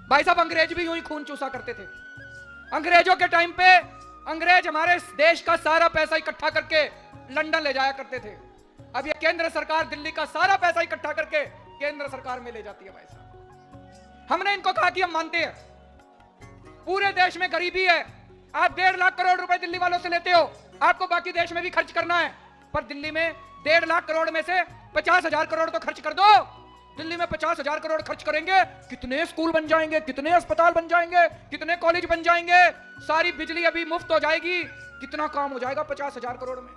भाई साहब, अंग्रेज भी यूं ही खून चूसा करते थे। अंग्रेजों के टाइम पे अंग्रेज हमारे देश का सारा पैसा इकट्ठा करके लंदन ले जाया करते थे। अब ये केंद्र सरकार दिल्ली का सारा पैसा इकट्ठा करके केंद्र सरकार में ले जाती है। भाई साहब, हमने इनको कहा कि हम मानते हैं पूरे देश में गरीबी है, आप 1.5 लाख करोड़ रुपए दिल्ली वालों से लेते हो, आपको बाकी देश में भी खर्च करना है, पर दिल्ली में 1.5 लाख करोड़ में से 50,000 करोड़ तो खर्च कर दो। दिल्ली में 50,000 करोड़ खर्च करेंगे, कितने स्कूल बन जाएंगे, कितने अस्पताल बन जाएंगे, कितने कॉलेज बन जाएंगे, सारी बिजली अभी मुफ्त हो जाएगी, कितना काम हो जाएगा 50,000 करोड़ में।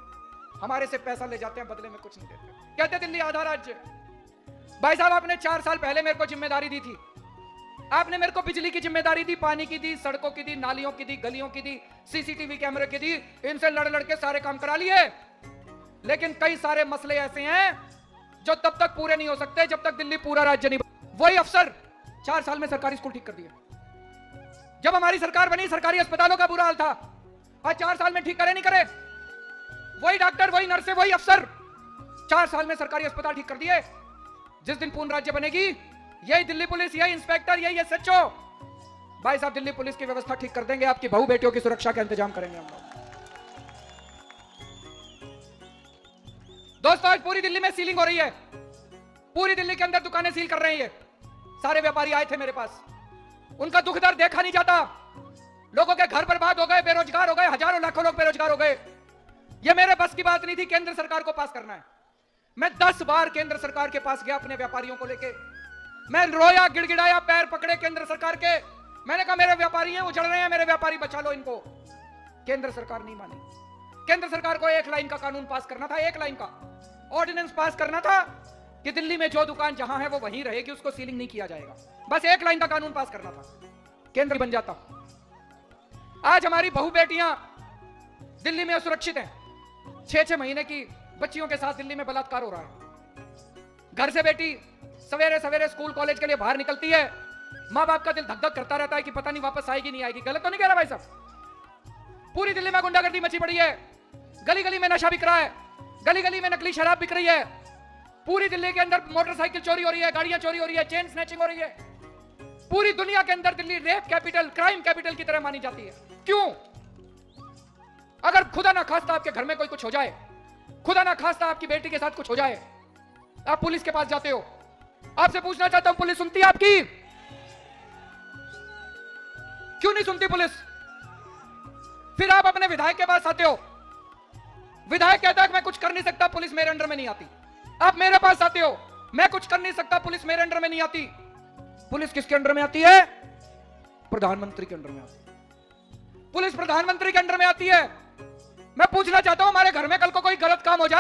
हमारे से पैसा ले जाते हैं, बदले में कुछ नहीं देते, कहते दिल्ली आधा राज्य। भाई साहब, आपने 4 साल पहले मेरे को जिम्मेदारी दी थी, आपने मेरे को बिजली की जिम्मेदारी दी, पानी की दी, सड़कों की दी, नालियों की दी, गलियों की दी, सीसीटीवी कैमरे की दी, इनसे लड़ लड़ के सारे काम करा लिए। लेकिन कई सारे मसले ऐसे हैं जो तब तक पूरे नहीं हो सकते जब तक दिल्ली पूरा राज्य नहीं। वही अफसर 4 साल में सरकारी स्कूल ठीक कर दिए। जब हमारी सरकार बनी, सरकारी अस्पतालों का बुरा हाल था, आज 4 साल में ठीक करे नहीं करे। वही डॉक्टर, वही नर्से, वही अफसर 4 साल में सरकारी अस्पताल ठीक कर दिए। जिस दिन पूर्ण राज्य बनेगी, यही दिल्ली पुलिस, यही इंस्पेक्टर, यही एसएचओ, भाई साहब दिल्ली पुलिस की व्यवस्था ठीक कर देंगे, आपकी बहू बेटियों की सुरक्षा का इंतजाम करेंगे हम लोग। दोस्तों, आज पूरी दिल्ली में सीलिंग हो रही है, पूरी दिल्ली के अंदर दुकानें सील कर रही है। सारे व्यापारी आए थे मेरे पास, उनका दुख दर्द देखा नहीं जाता। लोगों के घर बर्बाद हो गए, बेरोजगार हो गए, हजारों लाखों लोग बेरोजगार हो गए। यह मेरे बस की बात नहीं थी, केंद्र सरकार को पास करना है। मैं 10 बार केंद्र सरकार के पास गया अपने व्यापारियों को लेके, मैं रोया, गिड़गिड़ाया, पैर पकड़े केंद्र सरकार के। मैंने कहा मेरे व्यापारी हैं, उजड़ रहे हैं, मेरे व्यापारी बचा लो इनको। केंद्र सरकार नहीं मानी। केंद्र सरकार को 1 लाइन का कानून पास करना था, 1 लाइन का ऑर्डिनेंस पास करना था कि दिल्ली में जो दुकान जहां है वो वहीं रहेगी, उसको सीलिंग नहीं किया जाएगा। बस 1 लाइन का कानून पास करना था, केंद्र बन जाता। आज हमारी बहू बेटियां दिल्ली में असुरक्षित हैं। 6-6 महीने की बच्चियों के साथ दिल्ली में बलात्कार हो रहा है। घर से बेटी सवेरे सवेरे स्कूल कॉलेज के लिए बाहर निकलती है, मां बाप का दिल धक धक करता रहता है कि पता नहीं वापस आएगी नहीं आएगी। गलत तो नहीं कह रहा भाई साहब? पूरी दिल्ली में गुंडागर्दी मची पड़ी है, गली गली में नशा बिक रहा है, गली गली में नकली शराब बिक रही है, पूरी दिल्ली के अंदर मोटरसाइकिल चोरी हो रही है, गाड़ियां चोरी हो रही है, चेन स्नैचिंग हो रही है। पूरी दुनिया के अंदर Delhi rape capital, crime capital की तरह मानी जाती है। क्यों? अगर खुदा ना खास्ता आपके घर में कोई कुछ हो जाए, खुदा ना खास्ता आपकी बेटी के साथ कुछ हो जाए, आप पुलिस के पास जाते हो। आपसे पूछना चाहता हूं, पुलिस सुनती है आपकी? क्यों नहीं सुनती पुलिस? फिर आप अपने विधायक के पास आते हो, विधायक कहता है कि मैं कुछ कर नहीं सकता, पुलिस मेरे अंडर में नहीं आती। आप मेरे पास आते हो, मैं कुछ कर नहीं सकता, पुलिस मेरे अंडर में नहीं आती। पुलिस किसके अंडर में आती है? प्रधानमंत्री के अंडर में आती है। पुलिस प्रधानमंत्री के अंडर में आती है। मैं पूछना चाहता हूं, हमारे घर में कल को कोई गलत काम हो जाए,